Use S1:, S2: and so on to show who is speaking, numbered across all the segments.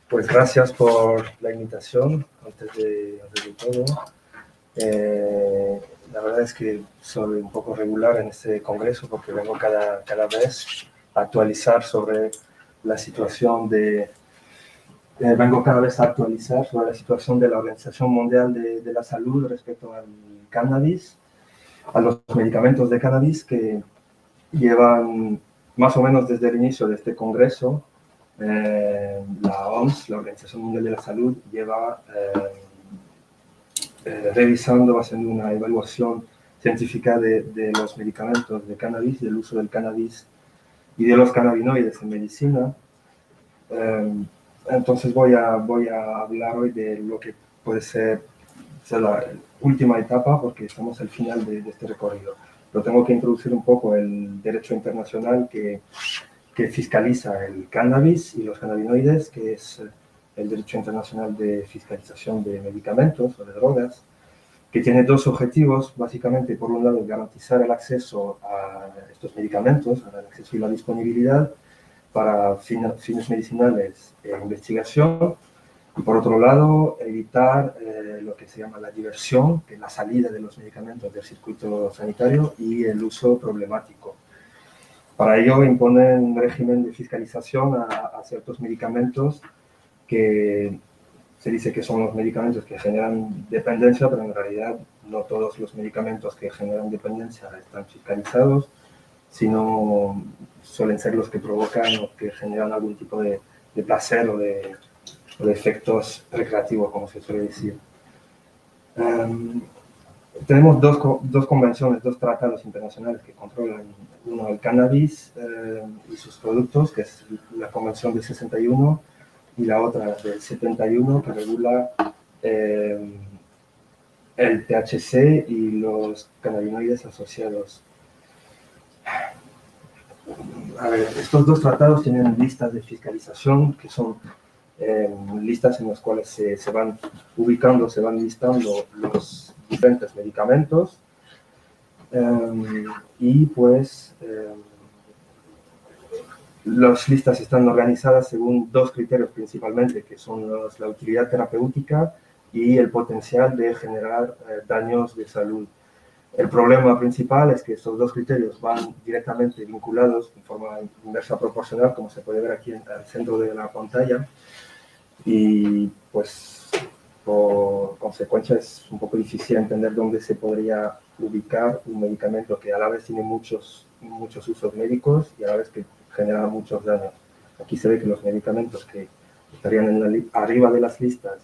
S1: Pues gracias por la invitación, antes de todo. La verdad es que soy un poco regular en este congreso porque vengo cada vez a actualizar sobre la situación vengo cada vez a actualizar sobre la situación de la Organización Mundial de la Salud respecto al cannabis, a los medicamentos de cannabis que llevan más o menos desde el inicio de este congreso. La OMS, la Organización Mundial de la Salud, lleva revisando, haciendo una evaluación científica de los medicamentos de cannabis, del uso del cannabis y de los cannabinoides en medicina. Entonces voy a hablar hoy de lo que puede ser la última etapa, porque estamos al final de este recorrido. Pero tengo que introducir un poco el derecho internacional que fiscaliza el cannabis y los cannabinoides, que es el derecho internacional de fiscalización de medicamentos o de drogas, que tiene dos objetivos, básicamente. Por un lado, garantizar el acceso a estos medicamentos, el acceso y la disponibilidad para fines medicinales e investigación, y por otro lado, evitar lo que se llama la diversión, que es la salida de los medicamentos del circuito sanitario y el uso problemático. Para ello imponen un régimen de fiscalización a ciertos medicamentos que se dice que son los medicamentos que generan dependencia, pero en realidad no todos los medicamentos que generan dependencia están fiscalizados, sino suelen ser los que provocan o que generan algún tipo de placer o de efectos recreativos, como se suele decir. Tenemos dos convenciones, dos tratados internacionales que controlan, uno el cannabis y sus productos, que es la Convención del 61, y la otra del 71, que regula el THC y los cannabinoides asociados. A ver, estos dos tratados tienen listas de fiscalización, que son listas en las cuales se van ubicando, se van listando los diferentes medicamentos, y pues las listas están organizadas según dos criterios principalmente, que son la utilidad terapéutica y el potencial de generar daños de salud. El problema principal es que estos dos criterios van directamente vinculados en forma inversa proporcional, como se puede ver aquí al centro de la pantalla, y pues por consecuencia es un poco difícil entender dónde se podría ubicar un medicamento que a la vez tiene muchos usos médicos y a la vez que genera muchos daños. Aquí se ve que los medicamentos que estarían arriba de las listas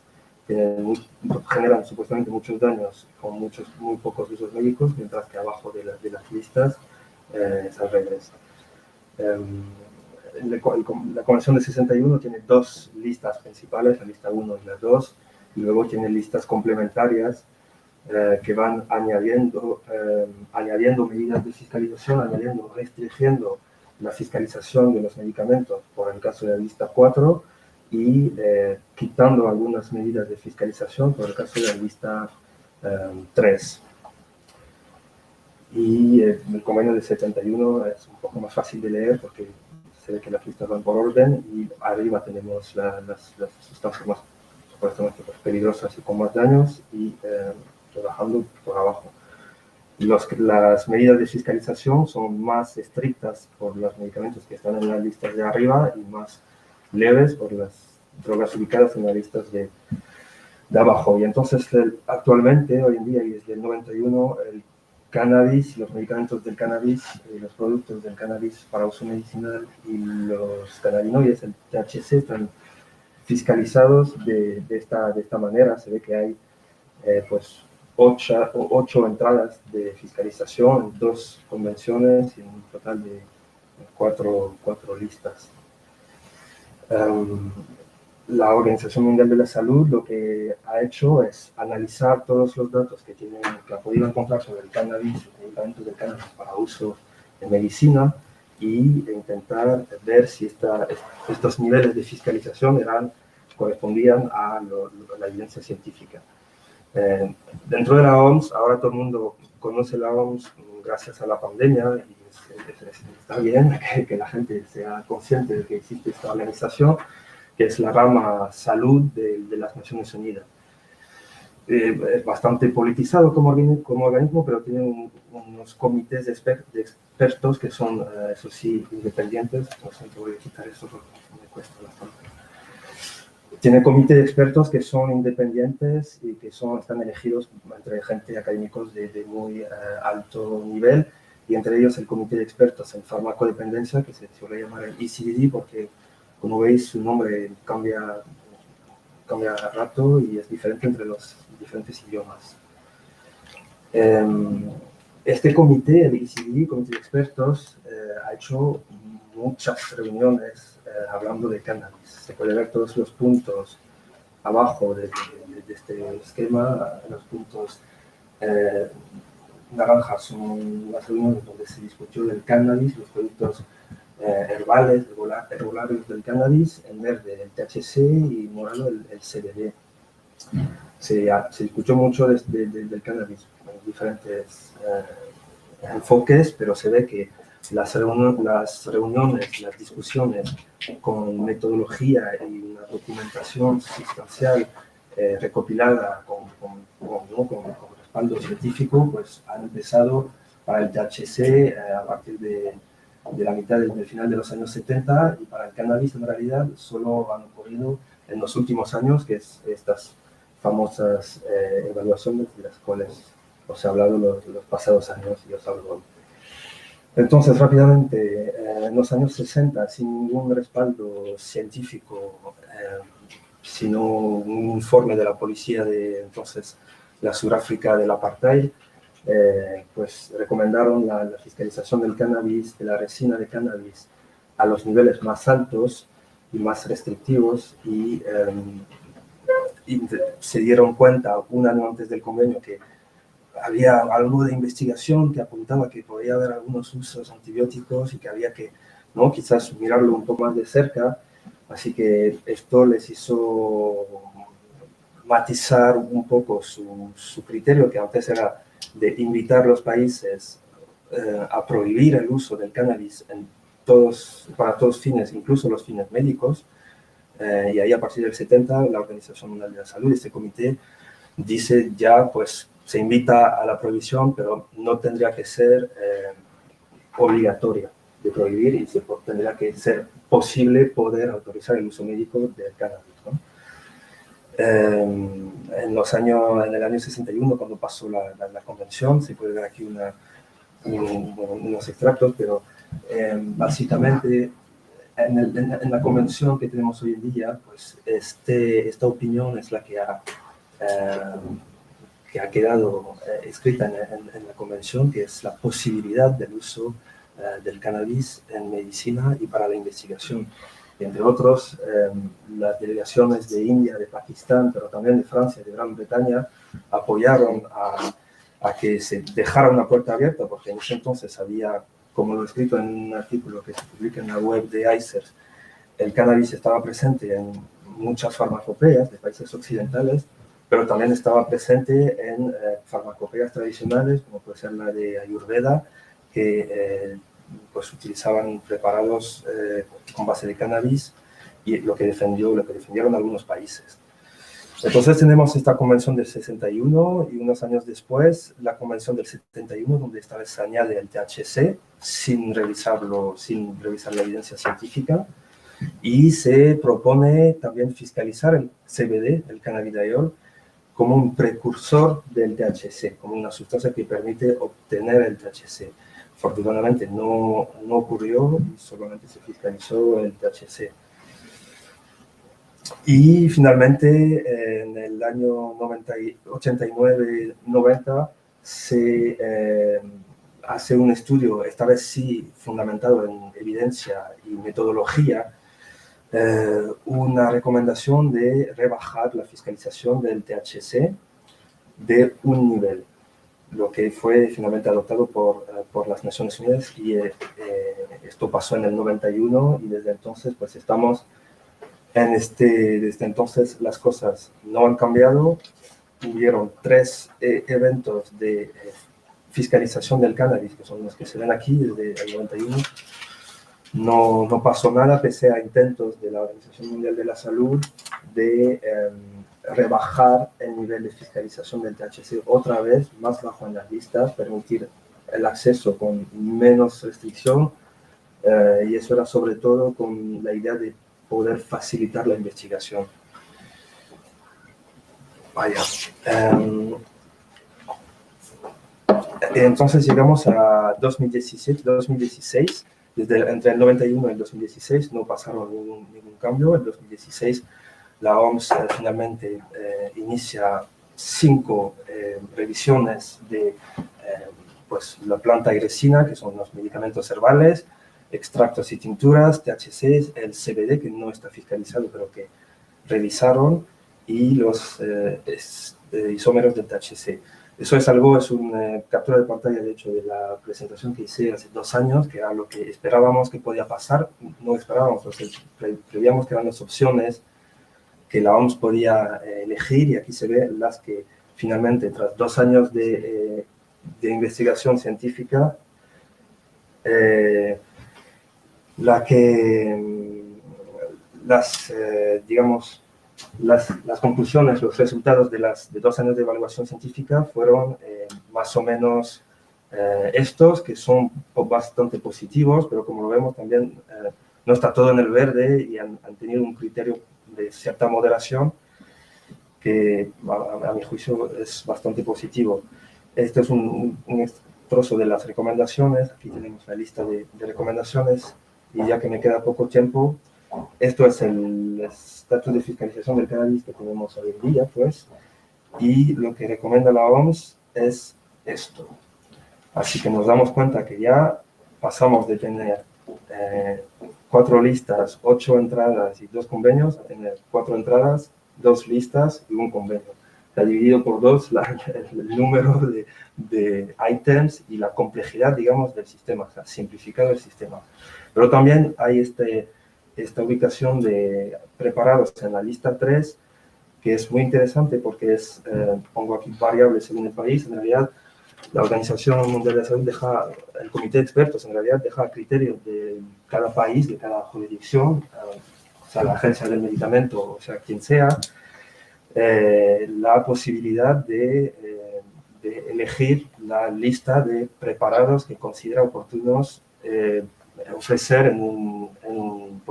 S1: generan supuestamente muchos daños con muy pocos usos médicos, mientras que abajo de las listas es al revés. La Convención de 61 tiene dos listas principales, la lista 1 y la 2, y luego tiene listas complementarias que van añadiendo medidas de fiscalización, restringiendo la fiscalización de los medicamentos por el caso de la lista 4 y quitando algunas medidas de fiscalización por el caso de la lista 3. Y el convenio de 71 es un poco más fácil de leer porque se ve que las listas van por orden y arriba tenemos las sustancias más supuestamente peligrosas y con más daños, y trabajando por abajo. Las medidas de fiscalización son más estrictas por los medicamentos que están en las listas de arriba y más leves por las drogas ubicadas en las listas de abajo. Y entonces actualmente, hoy en día y desde el 91, el cannabis y los medicamentos del cannabis, los productos del cannabis para uso medicinal y los cannabinoides, el THC, están fiscalizados de esta manera. Se ve que hay pues 8 entradas de fiscalización, 2 convenciones y un total de 4 listas. La Organización Mundial de la Salud lo que ha hecho es analizar todos los datos que ha podido encontrar sobre el cannabis, los medicamentos del cannabis para uso en medicina, y intentar ver si estos niveles de fiscalización correspondían a la evidencia científica. Dentro de la OMS, ahora todo el mundo conoce la OMS gracias a la pandemia, y está bien que la gente sea consciente de que existe esta organización, que es la rama salud de las Naciones Unidas. Es bastante politizado como organismo, pero tiene unos comités de expertos que son, eso sí, independientes. No sé, voy a quitar eso porque me cuesta bastante. Tiene comité de expertos que son independientes y que están elegidos entre gente académicos de muy alto nivel, y entre ellos el comité de expertos en farmacodependencia, que se suele llamar el ECDD, porque, como veis, su nombre cambia a rato y es diferente entre los diferentes idiomas. Este comité, el ECDD, comité de expertos, ha hecho muchas reuniones hablando de cannabis. Se puede ver todos los puntos abajo de este esquema. Los puntos naranjas son las reuniones donde se discutió del cannabis, los productos herbales, herbolarios del cannabis, en verde el THC y morado el CBD. Se discutió mucho del cannabis en diferentes enfoques, pero se ve que las reuniones, las discusiones con metodología y una documentación sustancial recopilada con respaldo científico, pues han empezado para el THC a partir de la mitad del final de los años 70, y para el cannabis en realidad solo han ocurrido en los últimos años, que es estas famosas evaluaciones de las cuales os he hablado los pasados años y os hablo hoy. Entonces, rápidamente, en los años 60, sin ningún respaldo científico, sino un informe de la policía de entonces la Sudáfrica del apartheid, pues recomendaron la fiscalización del cannabis, de la resina de cannabis, a los niveles más altos y más restrictivos, y se dieron cuenta un año antes del convenio que había algo de investigación que apuntaba que podía haber algunos usos antibióticos y que había que, ¿no?, quizás mirarlo un poco más de cerca. Así que esto les hizo matizar un poco su criterio, que antes era de invitar a los países a prohibir el uso del cannabis para todos fines, incluso los fines médicos. Y ahí, a partir del 70, la Organización Mundial de la Salud, este comité, dice ya, pues, se invita a la prohibición, pero no tendría que ser obligatoria de prohibir, y tendría que ser posible poder autorizar el uso médico del cannabis, ¿no? En el año 61, cuando pasó la convención, se puede ver aquí unos extractos, pero básicamente en la convención que tenemos hoy en día, pues esta opinión es la que ha quedado escrita en la convención, que es la posibilidad del uso del cannabis en medicina y para la investigación. Y entre otros, las delegaciones de India, de Pakistán, pero también de Francia y de Gran Bretaña apoyaron a que se dejara una puerta abierta, porque en ese entonces había, como lo he escrito en un artículo que se publica en la web de ICERS, el cannabis estaba presente en muchas farmacopeas de países occidentales, pero también estaba presente en farmacopeas tradicionales, como puede ser la de Ayurveda, que pues utilizaban preparados con base de cannabis, y lo que defendieron algunos países. Entonces tenemos esta convención del 61, y unos años después la convención del 71, donde esta vez se añade el THC sin revisar la evidencia científica, y se propone también fiscalizar el CBD, el cannabidiol, como un precursor del THC, como una sustancia que permite obtener el THC. Afortunadamente no ocurrió, y solamente se fiscalizó el THC. Y finalmente, en el año 89-90, se hace un estudio, esta vez sí fundamentado en evidencia y metodología, una recomendación de rebajar la fiscalización del THC de un nivel, lo que fue finalmente adoptado por las Naciones Unidas, y esto pasó en el 91, y desde entonces pues estamos desde entonces las cosas no han cambiado. Hubieron 3 eventos de fiscalización del cannabis, que son los que se ven aquí desde el 91, no pasó nada pese a intentos de la Organización Mundial de la Salud de rebajar el nivel de fiscalización del THC otra vez más bajo en las listas, permitir el acceso con menos restricción, y eso era sobre todo con la idea de poder facilitar la investigación. Vaya. Entonces llegamos a 2016. Entre el 91 y el 2016 no pasaron ningún cambio. En 2016 la OMS finalmente inicia 5 revisiones de pues, la planta gresina, que son los medicamentos herbales, extractos y tinturas, THC, el CBD, que no está fiscalizado, pero que revisaron, y los isómeros del THC. Eso es una captura de pantalla, de hecho, de la presentación que hice hace 2 años, que era lo que esperábamos que podía pasar. No esperábamos, prevíamos que eran las opciones que la OMS podía elegir, y aquí se ve las que finalmente, tras 2 años de investigación científica, digamos, las conclusiones, los resultados de 2 años de evaluación científica fueron más o menos estos, que son bastante positivos, pero como lo vemos también no está todo en el verde, y han tenido un criterio de cierta moderación que a mi juicio es bastante positivo. Este es un trozo de las recomendaciones. Aquí tenemos la lista de recomendaciones, y ya que me queda poco tiempo, esto es el estatus de fiscalización del cannabis que tenemos hoy en día, pues, y lo que recomienda la OMS es esto. Así que nos damos cuenta que ya pasamos de tener 4 listas, 8 entradas y 2 convenios, a tener 4 entradas, 2 listas y 1 convenio. Está dividido por 2 el número de ítems y la complejidad, digamos, del sistema, o sea, simplificado el sistema. Pero también hay esta ubicación de preparados en la lista 3, que es muy interesante porque pongo aquí variables según el país. En realidad, la Organización Mundial de la Salud el comité de expertos en realidad deja a criterio de cada país, de cada jurisdicción, o sea, la agencia del medicamento, o sea, quien sea, la posibilidad de elegir la lista de preparados que considera oportunos ofrecer en un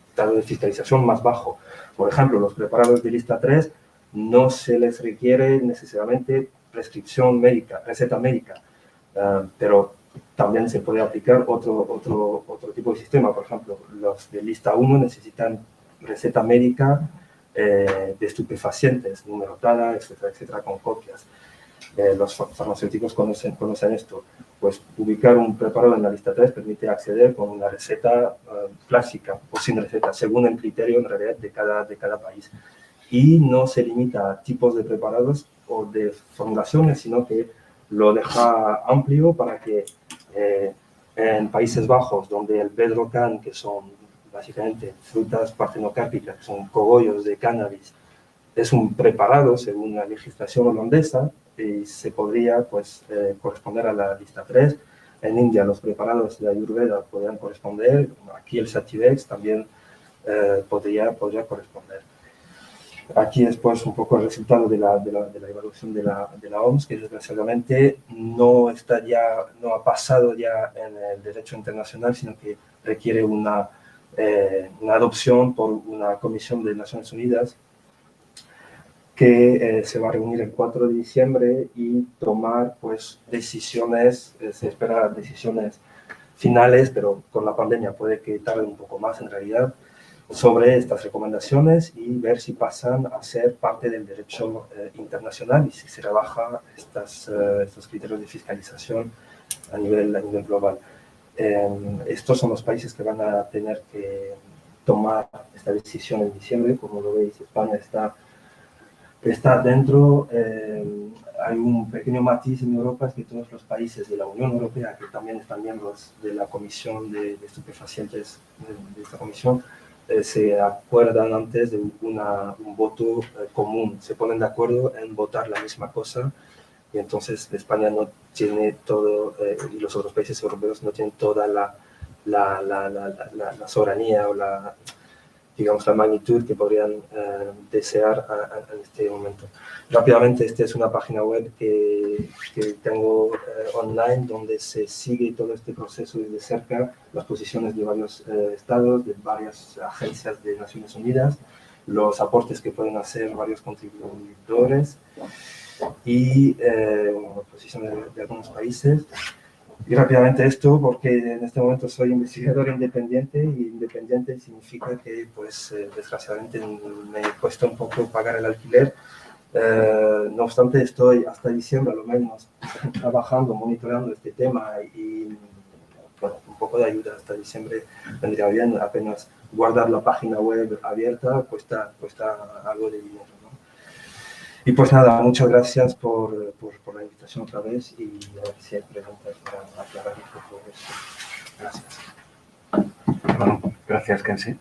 S1: estado de fiscalización más bajo. Por ejemplo, los preparados de lista 3 no se les requiere necesariamente prescripción médica, receta médica, pero también se puede aplicar otro tipo de sistema. Por ejemplo, los de lista 1 necesitan receta médica de estupefacientes, numerotada, etcétera, etcétera, con copias. Los farmacéuticos conocen esto. Pues ubicar un preparado en la lista 3 permite acceder con una receta clásica o sin receta, según el criterio en realidad de cada país. Y no se limita a tipos de preparados o de formulaciones, sino que lo deja amplio para que en Países Bajos, donde el bedrocan, que son básicamente frutas partenocárpicas, que son cogollos de cannabis, es un preparado según la legislación holandesa, y se podría pues, corresponder a la lista 3. En India los preparados de Ayurveda podrían corresponder, aquí el Sativex también podría corresponder. Aquí después un poco el resultado de la evaluación de la OMS, que desgraciadamente no ha pasado ya en el derecho internacional, sino que requiere una adopción por una comisión de Naciones Unidas, que se va a reunir el 4 de diciembre y tomar pues, decisiones. Se espera decisiones finales, pero con la pandemia puede que tarde un poco más en realidad, sobre estas recomendaciones, y ver si pasan a ser parte del derecho internacional, y si se rebaja estos criterios de fiscalización a nivel global. Estos son los países que van a tener que tomar esta decisión en diciembre. Como lo veis, España está dentro. Hay un pequeño matiz en Europa, es que todos los países de la Unión Europea, que también están miembros de la Comisión de Estupefacientes, de esta comisión, se acuerdan antes de un voto común, se ponen de acuerdo en votar la misma cosa, y entonces España no tiene todo, y los otros países europeos no tienen toda la la soberanía o digamos, la magnitud que podrían desear en este momento. Rápidamente, esta es una página web que tengo online, donde se sigue todo este proceso desde cerca, las posiciones de varios estados, de varias agencias de Naciones Unidas, los aportes que pueden hacer varios contribuyentes y posiciones de algunos países. Y rápidamente esto, porque en este momento soy investigador independiente, y independiente significa que, pues, desgraciadamente me cuesta un poco pagar el alquiler. No obstante, estoy hasta diciembre, a lo menos, trabajando, monitoreando este tema y, bueno, un poco de ayuda hasta diciembre vendría bien. Apenas guardar la página web abierta cuesta algo de dinero, ¿no? Y pues nada, muchas gracias por la invitación otra vez, y a ver si hay preguntas para aclarar un poco eso. Gracias.
S2: Bueno, gracias, Kensi.